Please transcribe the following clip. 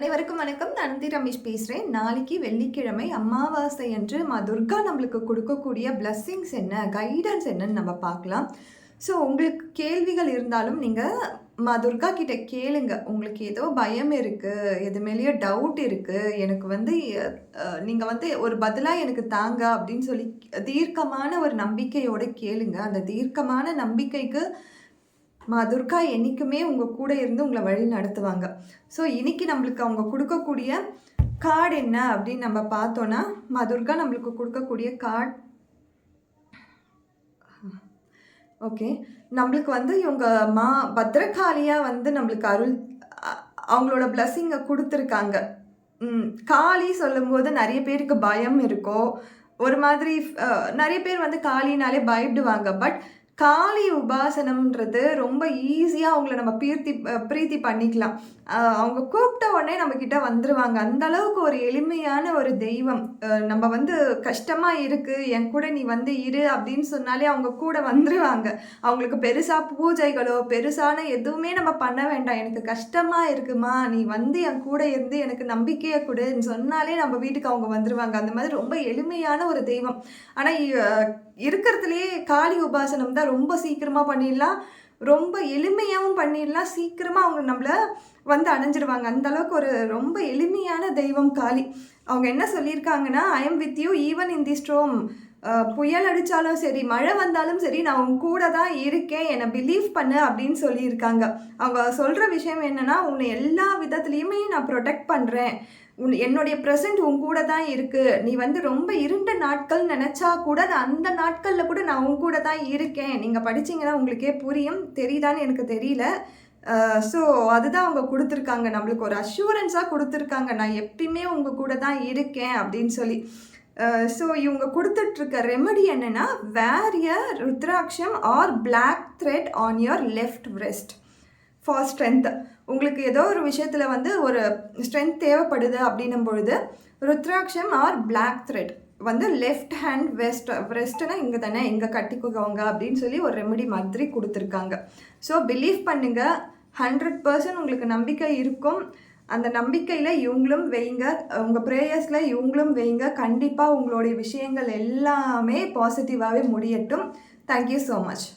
அனைவருக்கும் வணக்கம். நான் நந்தி ரமேஷ் பேசுகிறேன். நாளைக்கு வெள்ளிக்கிழமை அமாவாசை அன்று துர்கா நம்மளுக்கு கொடுக்கக்கூடிய பிளஸ்ஸிங்ஸ் என்ன, கைடன்ஸ் என்னன்னு நம்ம பார்க்கலாம். ஸோ உங்களுக்கு கேள்விகள் இருந்தாலும் நீங்கள் துர்கா கிட்ட கேளுங்க. உங்களுக்கு ஏதோ பயம் இருக்குது, எது மேலேயோ டவுட் இருக்குது, எனக்கு நீங்கள் ஒரு பதிலாக எனக்கு தாங்க அப்படின்னு சொல்லி தீர்க்கமான ஒரு நம்பிக்கையோடு கேளுங்க. அந்த தீர்க்கமான நம்பிக்கைக்கு துர்கா என்றைக்குமே உங்கள் கூட இருந்து உங்களை வழி நடத்துவாங்க. ஸோ இன்றைக்கி நம்மளுக்கு அவங்க கொடுக்கக்கூடிய கார்டு என்ன அப்படின்னு நம்ம பார்த்தோன்னா, துர்கா நம்மளுக்கு கொடுக்கக்கூடிய கார்டு ஓகே. நம்மளுக்கு இவங்க பத்ரகாளியாக நம்மளுக்கு அருள் அவங்களோட பிளஸ்ஸிங்கை கொடுத்துருக்காங்க. காளி சொல்லும்போது நிறைய பேருக்கு பயம் இருக்கும். ஒரு மாதிரி நிறைய பேர் காளினாலே பயப்படுவாங்க. பட் காளி உபாசனம்ன்றது ரொம்ப ஈஸியாக அவங்கள நம்ம பிரீத்தி பண்ணிக்கலாம். அவங்க கூப்பிட்ட உடனே நம்மக்கிட்ட வந்துடுவாங்க. அந்தளவுக்கு ஒரு எளிமையான ஒரு தெய்வம். நம்ம கஷ்டமாக இருக்குது, என் கூட நீ இரு அப்படின்னு சொன்னாலே அவங்க கூட வந்துடுவாங்க. அவங்களுக்கு பெருசாக பூஜைகளோ பெருசான எதுவுமே நம்ம பண்ண வேண்டாம். எனக்கு கஷ்டமாக இருக்குமா, நீ என் கூட இருந்து எனக்கு நம்பிக்கையை கொடுன்னு சொன்னாலே நம்ம வீட்டுக்கு அவங்க வந்துடுவாங்க. அந்த மாதிரி ரொம்ப எளிமையான ஒரு தெய்வம். ஆனால் இருக்கிறதுலே காளி உபாசனம் தான் ரொம்ப சீக்கிரமாக பண்ணிடலாம், ரொம்ப எளிமையாகவும் பண்ணிடலாம். சீக்கிரமாக அவங்க நம்மளை அணைஞ்சிருவாங்க. அந்தளவுக்கு ஒரு ரொம்ப எளிமையான தெய்வம் காளி. அவங்க என்ன சொல்லியிருக்காங்கன்னா, I am with you even in the storm. புயல் அடித்தாலும் சரி, மழை வந்தாலும் சரி, நான் உன் கூட தான் இருக்கேன், என்னை பிலீவ் பண்ணு அப்படின்னு சொல்லியிருக்காங்க. அவங்க சொல்கிற விஷயம் என்னென்னா, உன்னை எல்லா விதத்துலேயுமே நான் ப்ரொடெக்ட் பண்ணுறேன், என்னுடைய ப்ரெசன்ட் உன் கூட தான் இருக்குது, நீ ரொம்ப இருண்ட நாட்கள் நினச்சா கூட நான் அந்த நாட்களில் கூட நான் உன் கூட தான் இருக்கேன். நீங்கள் படிச்சிங்கன்னா உங்களுக்கே புரியும், தெரியுதான்னு எனக்கு தெரியல. ஸோ அதுதான் அவங்க கொடுத்துருக்காங்க, நம்மளுக்கு ஒரு அஷூரன்ஸாக கொடுத்துருக்காங்க, நான் எப்பயுமே உங்கள் கூட தான் இருக்கேன் அப்படின்னு சொல்லி. ஸோ இவங்க கொடுத்துட்ருக்க ரெமெடி என்னென்னா, wear a rudraksha or black thread on your left wrist for strength. உங்களுக்கு ஏதோ ஒரு விஷயத்தில் ஒரு ஸ்ட்ரென்த் தேவைப்படுது அப்படின்னும் பொழுது ருத்ராட்சம் or black thread left hand வெஸ்ட்னா இங்கே தானே, இங்கே கட்டிக்குவாங்க அப்படின்னு சொல்லி ஒரு ரெமெடி மாதிரி கொடுத்துருக்காங்க. ஸோ பிலீவ் பண்ணுங்கள், 100% உங்களுக்கு நம்பிக்கை இருக்கும். அந்த நம்பிக்கையில் இவங்களும் வைங்க, உங்கள் ப்ரேயர்ஸில் இவங்களும் வைங்க. கண்டிப்பாக உங்களுடைய விஷயங்கள் எல்லாமே பாசிட்டிவாகவே முடியட்டும். Thank you so much.